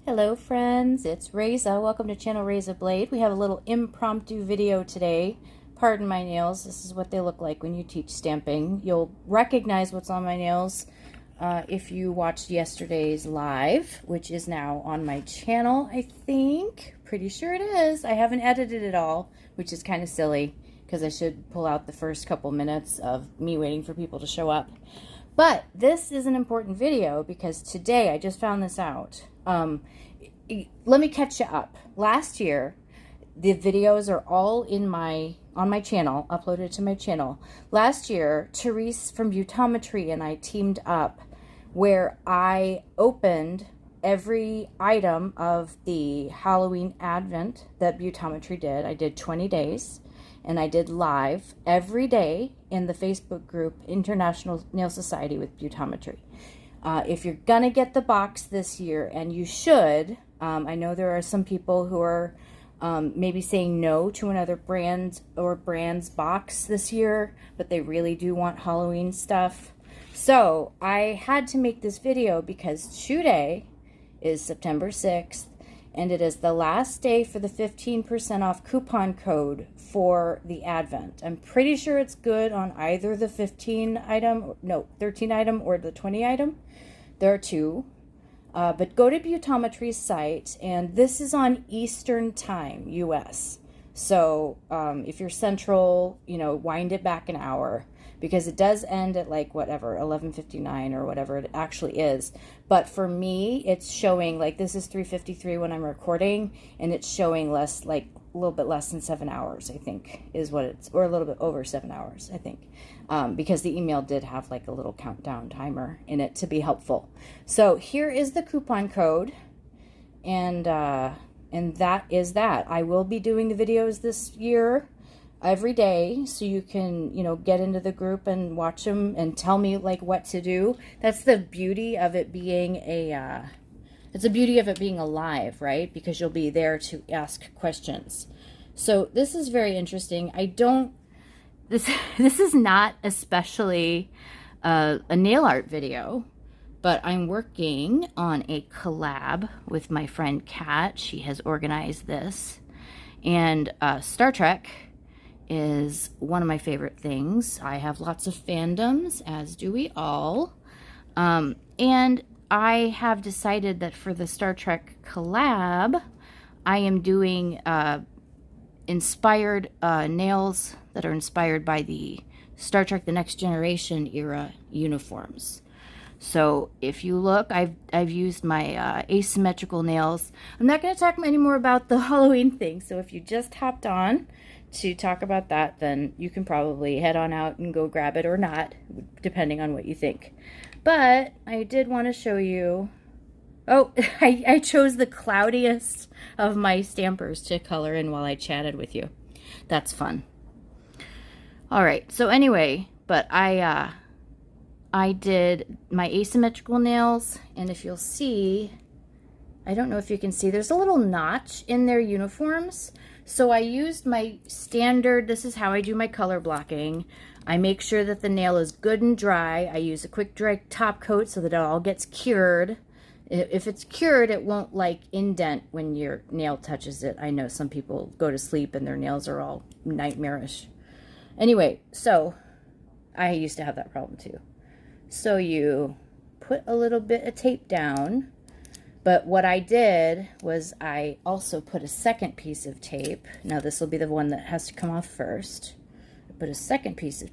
Hello friends, it's Reza. Welcome to channel Reza Blade. We have a little impromptu video today. Pardon my nails. This is what they look like when you teach stamping. You'll recognize what's on my nails if you watched yesterday's live, which is now on my channel, I think. Pretty sure it is. I haven't edited it all, which is kind of silly because I should pull out the first couple minutes of me waiting for people to show up. But this is an important video because today I just found this out. Let me catch you up. Last year, the videos are all on my channel, uploaded to my channel. Last year, Therese from Beautometry and I teamed up where I opened every item of the Halloween Advent that Beautometry did. I did 20 days. And I did live every day in the Facebook group International Nail Society with Beautometry. If you're gonna get the box this year, and you should, I know there are some people who are maybe saying no to another brand or brand's box this year, but they really do want Halloween stuff. So I had to make this video because today is September 6th. And it is the last day for the 15% off coupon code for the Advent. I'm pretty sure it's good on either the 13 item or the 20 item. There are two. But go to Beautometry's site, and this is on Eastern Time, US. So if you're Central, wind it back an hour, because it does end at like whatever 11:59 or whatever it actually is. But for me, it's showing like this is 3:53 when I'm recording, and it's showing less, like a little bit less than 7 hours, I think is what it's, or a little bit over 7 hours, I think, because the email did have like a little countdown timer in it to be helpful. So here is the coupon code, and that is that. I will be doing the videos this year every day, so you can get into the group and watch them and tell me like what to do. That's the beauty of it being it's the beauty of it being alive, right? Because you'll be there to ask questions. So this is very interesting. This is not especially a nail art video, but I'm working on a collab with my friend Kat. She has organized this, and Star Trek is one of my favorite things. I have lots of fandoms, as do we all. And I have decided that for the Star Trek collab, I am doing inspired nails that are inspired by the Star Trek The Next Generation era uniforms. So if you look, I've used my asymmetrical nails. I'm not going to talk any more about the Halloween thing, so if you just hopped on to talk about that, then you can probably head on out and go grab it or not, depending on what you think. But I did want to show you, I chose the cloudiest of my stampers to color in while I chatted with you. That's fun. All right, so anyway, but I did my asymmetrical nails, and if you'll see, I don't know if you can see, there's a little notch in their uniforms. So I used my standard, this is how I do my color blocking. I make sure that the nail is good and dry. I use a quick dry top coat so that it all gets cured. If it's cured, it won't like indent when your nail touches it. I know some people go to sleep and their nails are all nightmarish. Anyway, so I used to have that problem too. So you put a little bit of tape down. But what I did was I also put a second piece of tape. Now this will be the one that has to come off first. I put a second piece of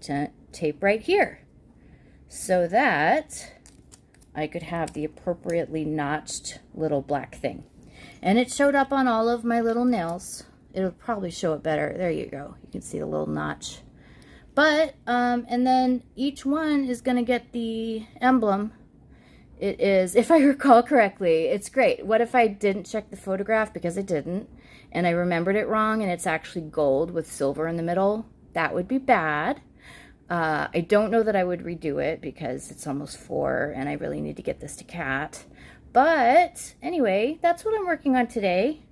tape right here so that I could have the appropriately notched little black thing. And it showed up on all of my little nails. It'll probably show it better. There you go. You can see the little notch. But, and then each one is going to get the emblem. It is, if I recall correctly, it's great. What if I didn't check the photograph because I didn't, and I remembered it wrong, and it's actually gold with silver in the middle? That would be bad. I don't know that I would redo it because it's almost 4, and I really need to get this to Kat. But anyway, that's what I'm working on today.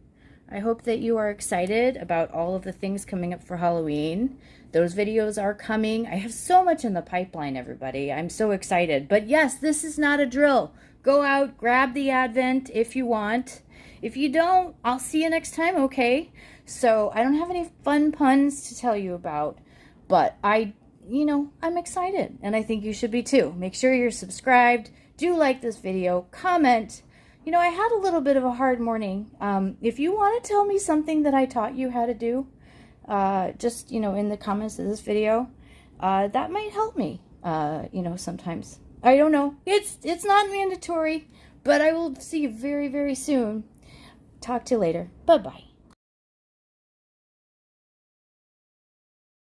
I hope that you are excited about all of the things coming up for Halloween. Those videos are coming. I have so much in the pipeline, everybody. I'm so excited. But yes, this is not a drill. Go out, grab the Advent if you want, If you don't, I'll see you next time, okay? So I don't have any fun puns to tell you about, but I'm excited, and I think you should be too. Make sure you're subscribed. Do like this video, comment. I had a little bit of a hard morning. If you want to tell me something that I taught you how to do, just, in the comments of this video, that might help me, sometimes. I don't know. It's not mandatory, but I will see you very, very soon. Talk to you later. Bye-bye.